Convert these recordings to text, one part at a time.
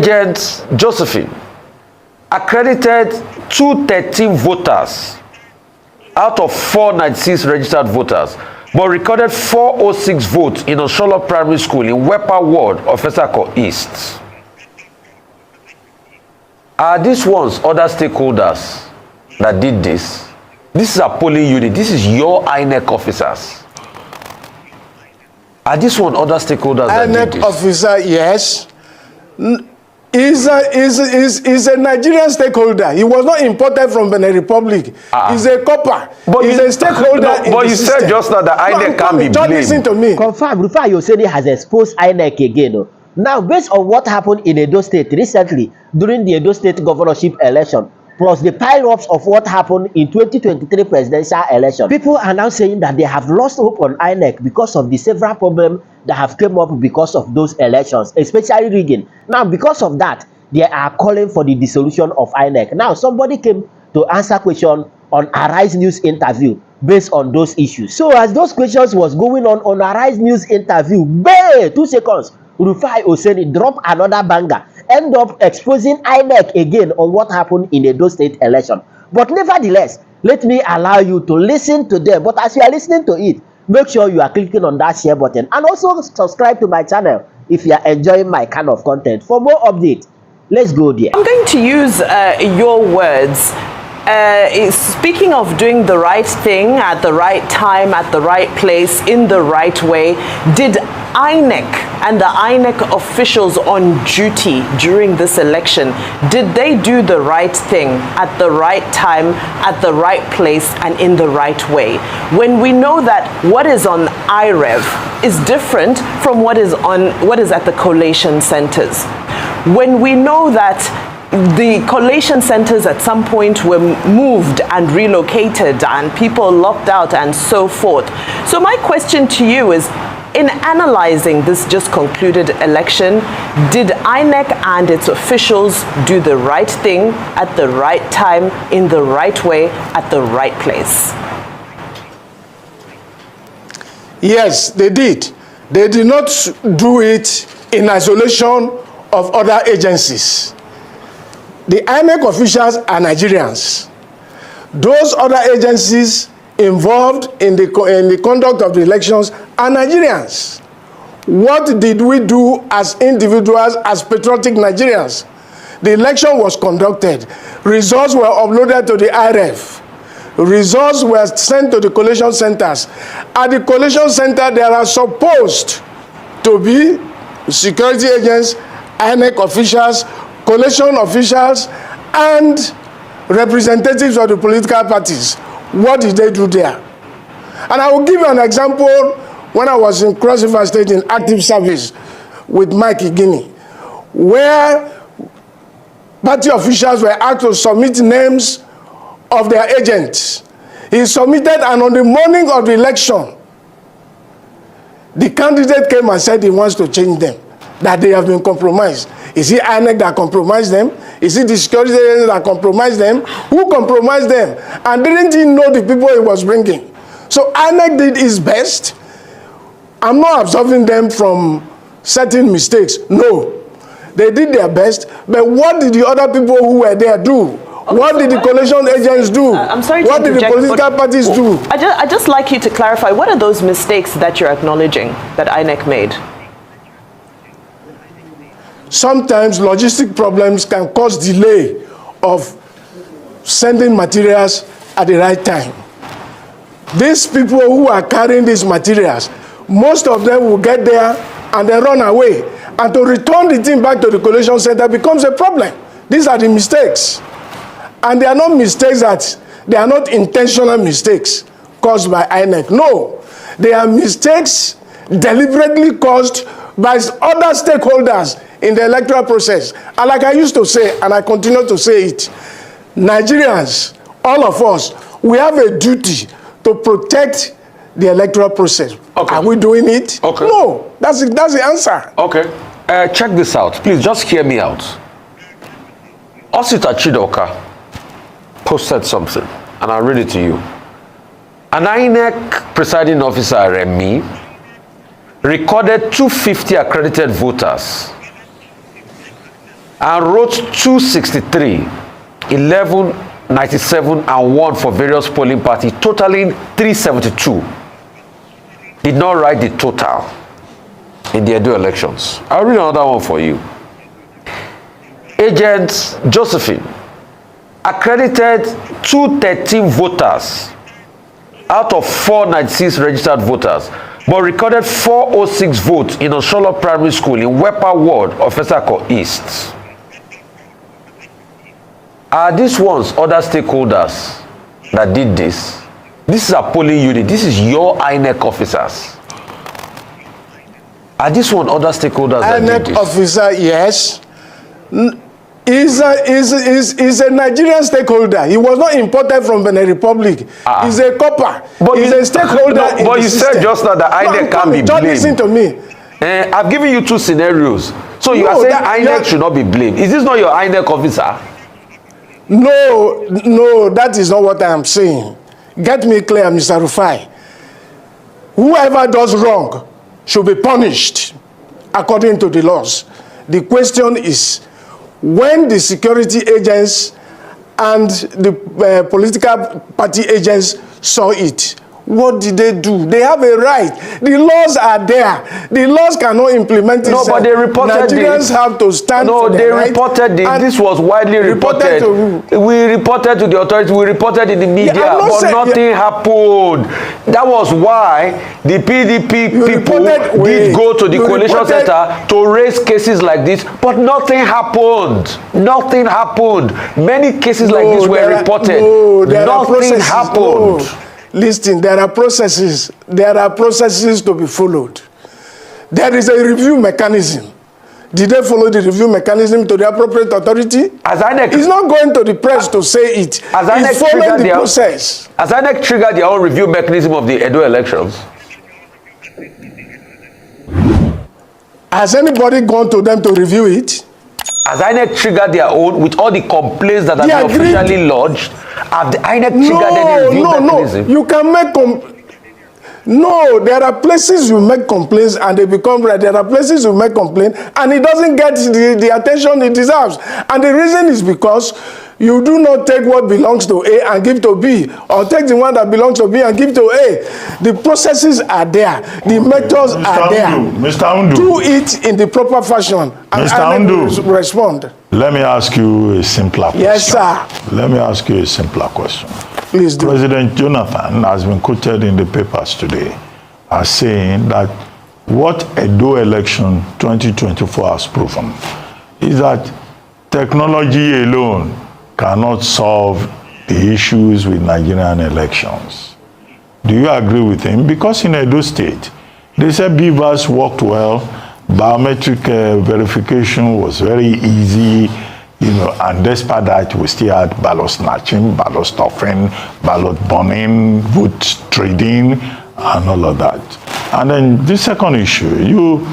Agent Josephine accredited 213 voters out of 496 registered voters, but recorded 406 votes in Oshola Primary School in Wepa Ward of Esako East. Are these ones other stakeholders that did this? This is a polling unit. This is your INEC officers. Are these one other stakeholders that did this? INEC officer, yes. Is a Nigerian stakeholder. He was not imported from Benin Republic. He's a copper. But he's a stakeholder. No, but you said just now that INEC can't be blamed. Listen to me. Confirm, Rufai Oseni has exposed INEC again. Now, based on what happened in Edo State recently during the Edo State governorship election, plus the pile-ups of what happened in 2023 presidential election, people are now saying that they have lost hope on INEC because of the several problems that have come up because of those elections, especially rigging. Now, because of that, they are calling for the dissolution of INEC. Now, somebody came to answer question on Arise News interview based on those issues. So, as those questions was going on Arise News interview, 2 seconds, Rufai Oseni drop another banger, end up exposing INEC again on what happened in the Edo State election. But nevertheless, let me allow you to listen to them. But as you are listening to it, make sure you are clicking on that share button and also subscribe to my channel if you are enjoying my kind of content. For more updates, let's go there. I'm going to use your words. Speaking of doing the right thing at the right time, at the right place, in the right way, did INEC and the INEC officials on duty during this election, did they do the right thing at the right time, at the right place, and in the right way? When we know that what is on IREV is different from what is at the collation centers. When we know that the collation centers at some point were moved and relocated and people locked out and so forth. So my question to you is, in analyzing this just concluded election, did INEC and its officials do the right thing at the right time, in the right way, at the right place? Yes, they did. They did not do it in isolation of other agencies. The INEC officials are Nigerians. Those other agencies involved in the conduct of the elections are Nigerians. What did we do as individuals, as patriotic Nigerians? The election was conducted. Results were uploaded to the IREF. Results were sent to the collation centers. At the collation center, there are supposed to be security agents, INEC officials, collation officials, and representatives of the political parties. What did they do there? And I will give you an example. When I was in Cross River State in active service with Mike Igini, where party officials were asked to submit names of their agents. He submitted, and on the morning of the election, the candidate came and said he wants to change them, that they have been compromised. Is it INEC that compromised them? Is it the security agents that compromised them? Who compromised them? And didn't he know the people he was bringing? So INEC did his best. I'm not absolving them from certain mistakes. No. They did their best. But what did the other people who were there do? Okay, what did the collation agents do? I'm sorry to what did the political parties do? I just like you to clarify, what are those mistakes that you're acknowledging that INEC made? Sometimes logistic problems can cause delay of sending materials at the right time. These people who are carrying these materials, most of them will get there and they run away. And to return the thing back to the collation center becomes a problem. These are the mistakes. And they are not mistakes they are not intentional mistakes caused by INEC. No, they are mistakes deliberately caused by other stakeholders in the electoral process. And like I used to say, and I continue to say it, Nigerians, all of us, we have a duty to protect the electoral process. Okay. Are we doing it? Okay. No, that's the answer. Okay. Check this out. Please just hear me out. Osita Chidoka posted something, and I'll read it to you. An INEC presiding officer, Remy, recorded 250 accredited voters and wrote 263, 11, 97, and 1 for various polling parties, totaling 372. Did not write the total in the Edo elections. I'll read another one for you. Agent Josephine accredited 213 voters out of 496 registered voters, but recorded 406 votes in Oshola Primary School in Wepa Ward of Esako East. Are these ones other stakeholders that did this? This is a polling unit. This is your INEC officers. Are these one other stakeholders that did this? INEC officer, yes. Is a Nigerian stakeholder. He was not imported from Benin Republic. He's a copper. But he's a stakeholder. No, but you said just now that INEC can't be blamed. Listen to me. I've given you two scenarios. So you are saying INEC should not be blamed. Is this not your INEC officer? No, that is not what I am saying. Get me clear, Mr. Rufai. Whoever does wrong should be punished according to the laws. The question is, when the security agents and the political party agents saw it, what did they do? They have a right. The laws are there. The laws cannot implement it. No, but they reported Nigerians have to stand for their right. No, they reported it. This was widely reported. We reported to the authorities. We reported in the media, but nothing happened. That was why the PDP people did go to the coalition center to raise cases like this, but nothing happened. Nothing happened. Many cases like this were reported. Nothing happened. Listen, there are processes. There are processes to be followed. There is a review mechanism. Did they follow the review mechanism to the appropriate authority? As INEC, it's not going to the press to say it. As INEC it's following the process. As INEC triggered their own review mechanism of the Edo elections. Has anybody gone to them to review it? As INEC triggered their own with all the complaints that have been officially lodged? Have the INEC triggered any review mechanism? No, you can make no, there are places you make complaints and they become right. There are places you make complaints and it doesn't get the attention it deserves. And the reason is because you do not take what belongs to A and give to B, or take the one that belongs to B and give to A. The processes are there. The methods are there. Mr. Undu. Do it in the proper fashion. And Mr. Undu, respond. Let me ask you a simpler question. Yes, sir. Let me ask you a simpler question. Please do. President Jonathan has been quoted in the papers today as saying that what Edo election 2024 has proven is that technology alone cannot solve the issues with Nigerian elections. Do you agree with him? Because in Edo State, they said beavers worked well, biometric verification was very easy, and despite that, we still had ballot snatching, ballot stuffing, ballot burning, vote trading, and all of that. And then the second issue, you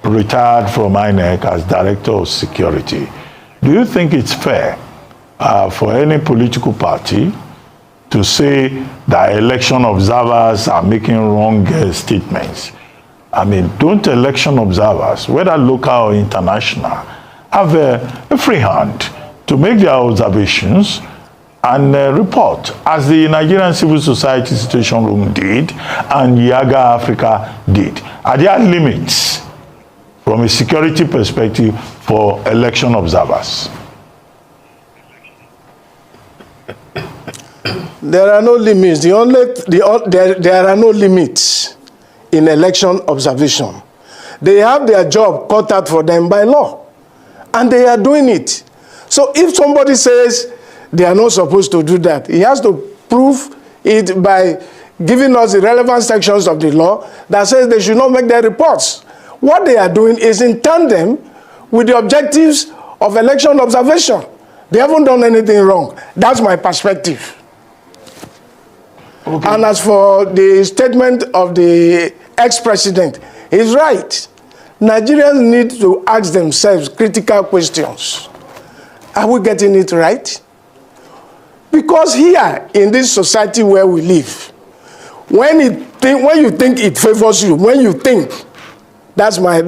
retired from INEC as Director of Security. Do you think it's fair for any political party to say that election observers are making wrong statements? I mean, don't election observers, whether local or international, have a free hand to make their observations and report, as the Nigerian Civil Society Situation Room did and Yaga Africa did? Are there limits from a security perspective for election observers? There are no limits. There are no limits in election observation. They have their job cut out for them by law, and they are doing it. So if somebody says they are not supposed to do that, he has to prove it by giving us the relevant sections of the law that says they should not make their reports. What they are doing is in tandem with the objectives of election observation. They haven't done anything wrong. That's my perspective. Okay. And as for the statement of the ex-president, he's right. Nigerians need to ask themselves critical questions. Are we getting it right? Because here, in this society where we live, when you think it favors you, when you think, that's my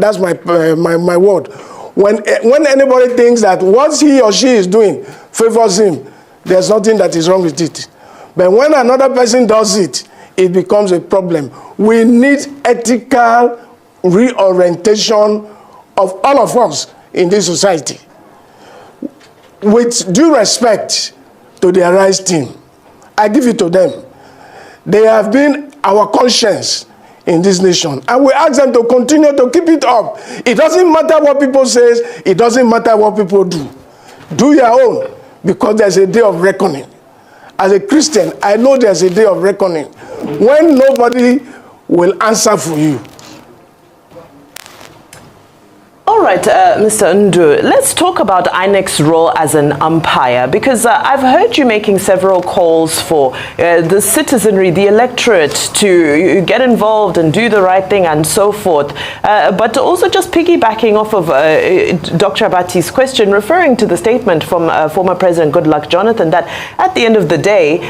word. when anybody thinks that what he or she is doing favors him, there's nothing that is wrong with it. But when another person does it, it becomes a problem. We need ethical reorientation of all of us in this society. With due respect to the Arise team, I give it to them. They have been our conscience in this nation, and we ask them to continue to keep it up. It doesn't matter what people say, it doesn't matter what people do. Do your own, because there's a day of reckoning. As a Christian, I know there's a day of reckoning when nobody will answer for you. All right, Mr. Ndu, let's talk about INEC's role as an umpire, because I've heard you making several calls for the citizenry, the electorate, to get involved and do the right thing and so forth. But also just piggybacking off of Dr. Abati's question, referring to the statement from former President Goodluck Jonathan, that at the end of the day,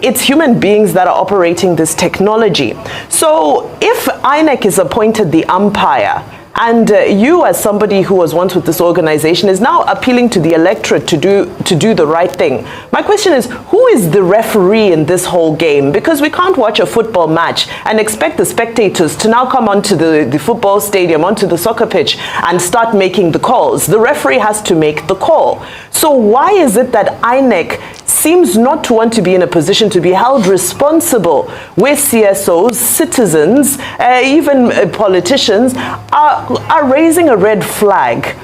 it's human beings that are operating this technology. So if INEC is appointed the umpire, and you, as somebody who was once with this organization, is now appealing to the electorate to do the right thing. My question is, who is the referee in this whole game? Because we can't watch a football match and expect the spectators to now come onto the football stadium, onto the soccer pitch, and start making the calls. The referee has to make the call. So why is it that INEC seems not to want to be in a position to be held responsible where CSOs, citizens, even politicians are raising a red flag?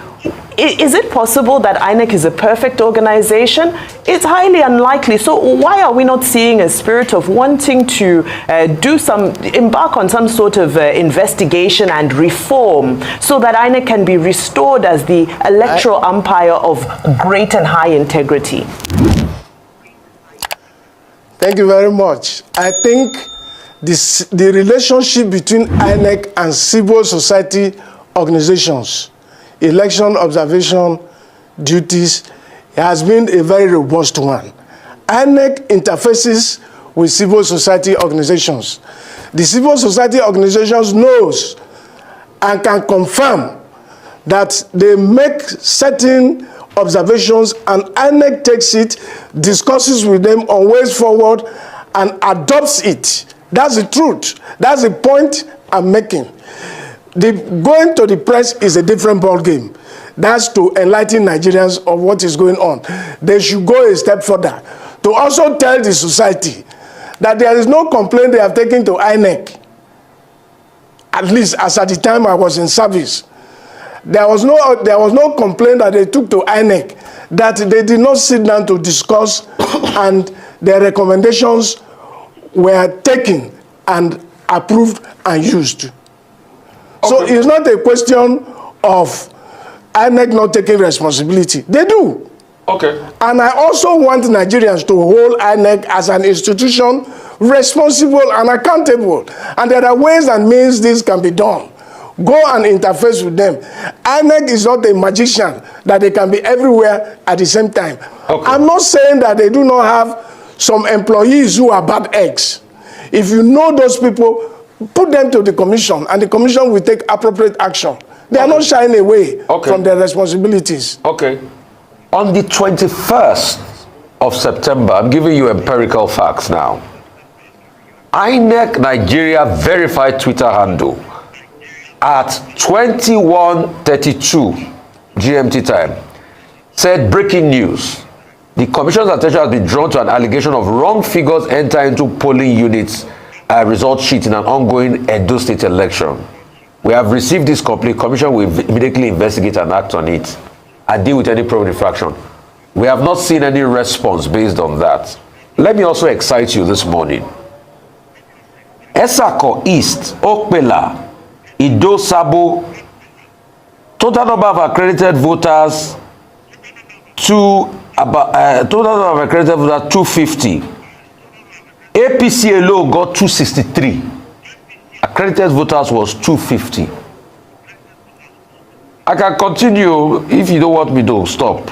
Is it possible that INEC is a perfect organization? It's highly unlikely. So why are we not seeing a spirit of wanting to embark on some sort of investigation and reform so that INEC can be restored as the electoral umpire of great and high integrity? Thank you very much. I think the relationship between INEC and civil society organizations, election observation duties, has been a very robust one. INEC interfaces with civil society organizations. The civil society organizations knows and can confirm that they make certain observations, and INEC takes it, discusses with them on ways forward, and adopts it. That's the truth. That's the point I'm making. Going to the press is a different ball game. That's to enlighten Nigerians of what is going on. They should go a step further to also tell the society that there is no complaint they have taken to INEC. At least as at the time I was in service, there was no complaint that they took to INEC that they did not sit down to discuss and their recommendations were taken and approved and used. Okay. So it's not a question of INEC not taking responsibility. They do. Okay. And I also want Nigerians to hold INEC as an institution responsible and accountable. And there are ways and means this can be done. Go and interface with them. INEC is not a magician that they can be everywhere at the same time. Okay. I'm not saying that they do not have some employees who are bad eggs. If you know those people, put them to the commission, and the commission will take appropriate action. They are not shying away from their responsibilities. Okay. On the 21st of September, I'm giving you empirical facts now. INEC Nigeria verified Twitter handle at 21:32 GMT time said, breaking news, the commission's attention has been drawn to an allegation of wrong figures enter into polling units result sheet in an ongoing Edo State election. We have received this complaint. Commission will immediately investigate and act on it and deal with any proven infraction. We have not seen any response based on that. Let me also excite you this morning. Esako East, Okpela, Ido Sabo, total number of accredited voters total number of accredited voters 250. APC alone got 263. Accredited voters was 250. I can continue if you don't want me to stop.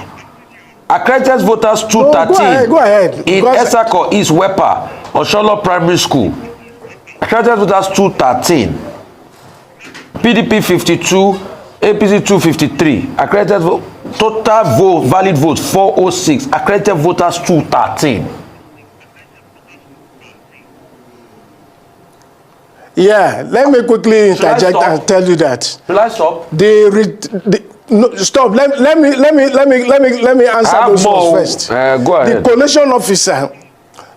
Accredited voters 213. Go ahead. In Esako East Wepa, Osholo Primary School. Accredited voters 213. PDP 52, APC 253, accredited vote, total vote, valid votes 406, accredited voters 213. Yeah, let me quickly interject and tell you that. Should I stop? No, stop. Let me answer those ones first. Go ahead. The collation officer.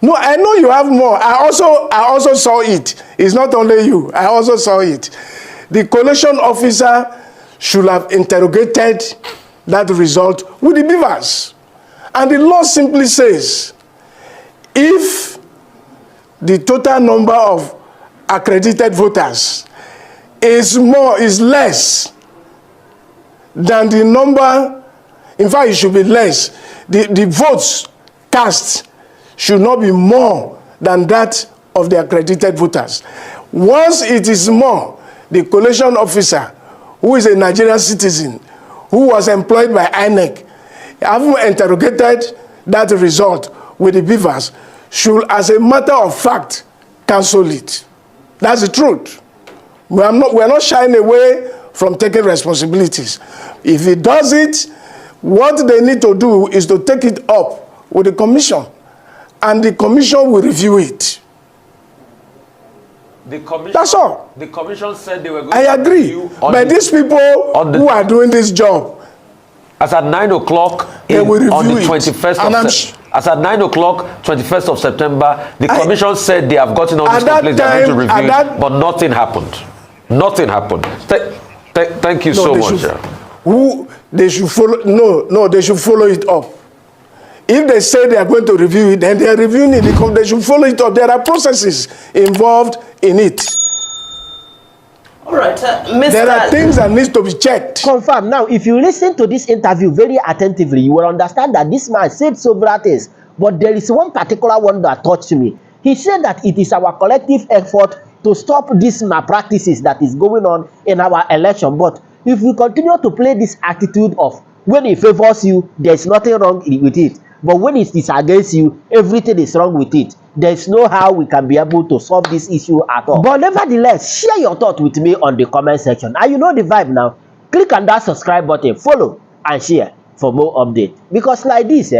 No, I know you have more. I also saw it. It's not only you. I also saw it. The collation officer should have interrogated that result with the beavers. And the law simply says, if the total number of accredited voters is less than the number, in fact, it should be less. The votes cast should not be more than that of the accredited voters. Once it is more, the collation officer, who is a Nigerian citizen, who was employed by INEC, having interrogated that result with the beavers, should, as a matter of fact, cancel it. That's the truth. We are not shying away from taking responsibilities. If he does it, what they need to do is to take it up with the commission, and the commission will review it. The commission, that's all. The commission said they were going I agree. But these people who are doing this job, as at 9 o'clock on the 21st of as at 9 o'clock, 21st of September, the commission said they have gotten all these complaints, they are going to review it, but nothing happened. Nothing happened. Thank you so much. They should follow? No, they should follow it up. If they say they are going to review it, then they are reviewing it. They should follow it up. There are processes involved in it. All right, Mr. There are things that need to be checked. Confirm. Now, if you listen to this interview very attentively, you will understand that this man said several things, but there is one particular one that touched me. He said that it is our collective effort to stop these malpractices that is going on in our election. But if we continue to play this attitude of when it favors you, there's nothing wrong with it, but when it is against you, everything is wrong with it, there's no how we can be able to solve this issue at all. But nevertheless, share your thought with me on the comment section. And you know the vibe now. Click on that subscribe button, follow and share for more updates. Because like this,